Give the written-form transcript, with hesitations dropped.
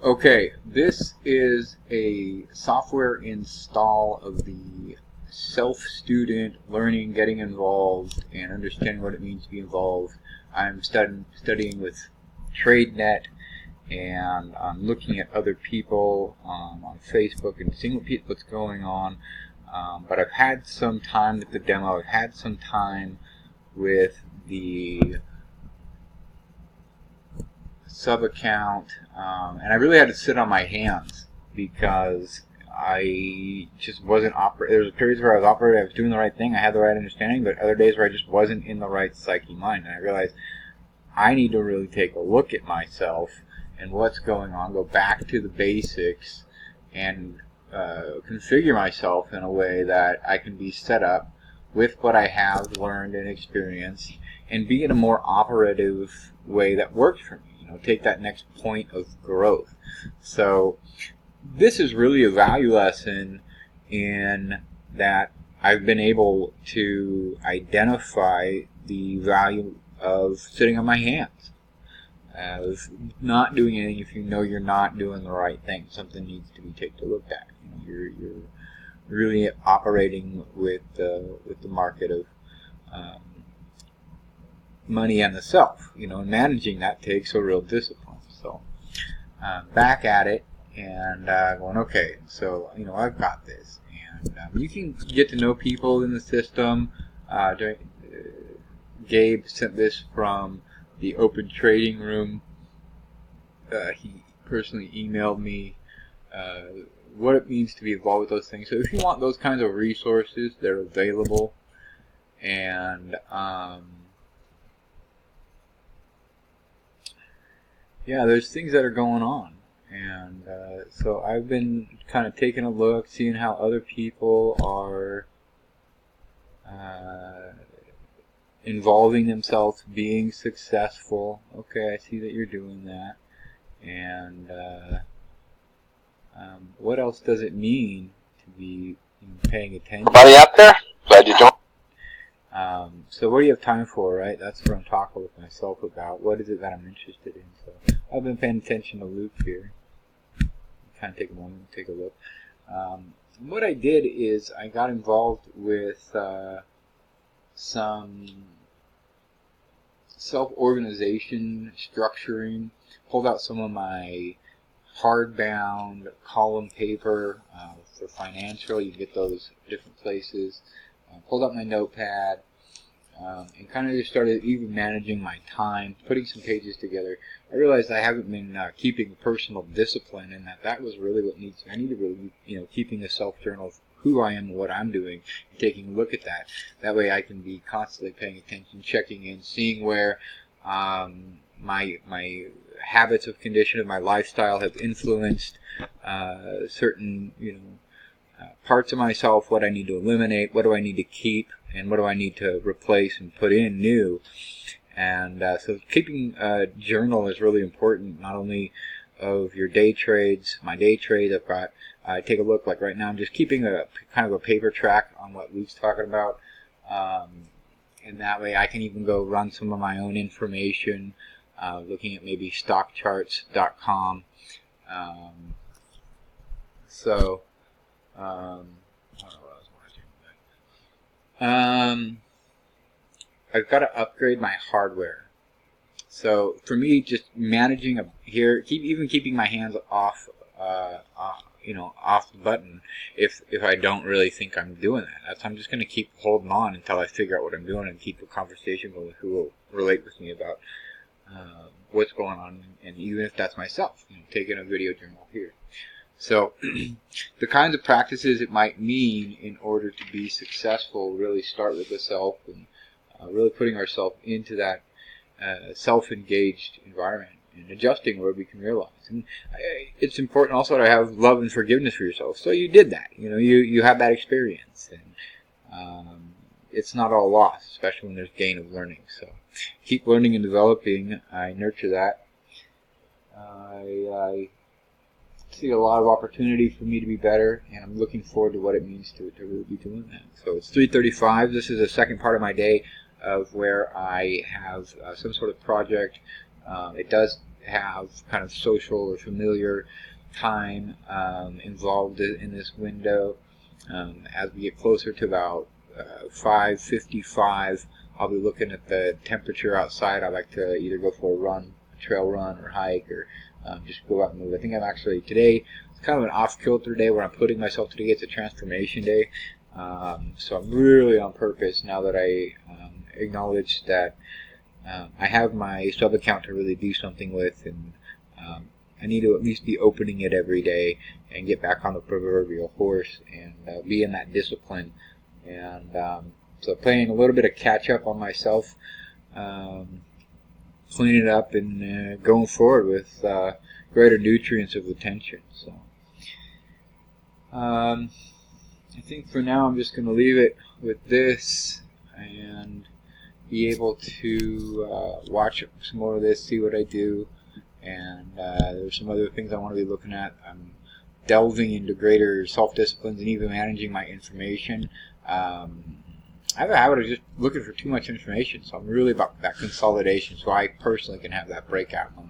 Okay, this is a software install of the self-student learning, getting involved, and understanding what it means to be involved. I'm studying with Tradenet, and I'm looking at other people on Facebook and seeing what's going on. But I've had some time with the demo. I've had some time with the sub account, and I really had to sit on my hands because I just wasn't operating. There was periods where I was operating, I was doing the right thing, I had the right understanding, but other days where I just wasn't in the right psyche mind, and I realized I need to really take a look at myself and what's going on, go back to the basics, and configure myself in a way that I can be set up with what I have learned and experienced, and be in a more operative way that works for me. Take that next point of growth. So this is really a value lesson in that I've been able to identify the value of sitting on my hands, of not doing anything if you know you're not doing the right thing. Something needs to be taken a look at. You're really operating with the market of money and the self, and managing that takes a real discipline. So back at it and going, okay, so I've got this, and you can get to know people in the system. Gabe sent this from the Open Trading Room. He personally emailed me what it means to be involved with those things. So if you want those kinds of resources, they're available. And yeah, there's things that are going on, and so I've been kind of taking a look, seeing how other people are involving themselves, being successful. Okay, I see that you're doing that, and what else does it mean to be paying attention? Everybody out there? Glad you joined. So what do you have time for, right? That's what I'm talking with myself about. What is it that I'm interested in? So I've been paying attention to Luke here. Kind of take a moment and take a look. What I did is I got involved with some self-organization, structuring, pulled out some of my hardbound column paper for financial. You get those different places. Pulled out my notepad and kind of just started even managing my time, putting some pages together. I realized I haven't been keeping personal discipline, and that was really what needs. I need to really, keeping a self-journal of who I am and what I'm doing, and taking a look at that. That way I can be constantly paying attention, checking in, seeing where my habits of condition of my lifestyle have influenced certain, parts of myself, what I need to eliminate, what do I need to keep, and what do I need to replace and put in new. And so keeping a journal is really important, not only of your day trades. My day trade, I've got, take a look, like right now I'm just keeping a kind of a paper track on what Luke's talking about, and that way I can even go run some of my own information, looking at maybe stockcharts.com. So I don't know what I was watching. I've got to upgrade my hardware. So for me, just managing keeping my hands off, off the button. If I don't really think I'm doing that, I'm just going to keep holding on until I figure out what I'm doing and keep a conversation with who will relate with me about what's going on, and even if that's myself, taking a video journal here. So the kinds of practices it might mean in order to be successful really start with the self, and really putting ourselves into that self-engaged environment and adjusting where we can realize. And it's important also to have love and forgiveness for yourself. So you did that. You have that experience, and it's not all lost, especially when there's gain of learning. So keep learning and developing. I nurture that. I see a lot of opportunity for me to be better, and I'm looking forward to what it means to really be doing that. So it's 3:35. This is the second part of my day of where I have some sort of project. It does have kind of social or familiar time involved in this window. As we get closer to about 5:55, I'll be looking at the temperature outside. I like to either go for a run, trail run, or hike, or just go out and move. I think I'm actually, today, it's kind of an off-kilter day where I'm putting myself today. It's a transformation day. So I'm really on purpose, now that I acknowledge that I have my sub account to really do something with, and I need to at least be opening it every day and get back on the proverbial horse and be in that discipline. And so playing a little bit of catch up on myself, cleaning it up, and going forward with greater nutrients of attention. So I think for now I'm just going to leave it with this and be able to watch some more of this, see what I do, and there's some other things I want to be looking at. I'm delving into greater self-disciplines and even managing my information. I have a habit of just looking for too much information, so I'm really about that consolidation, so I personally can have that breakout moment.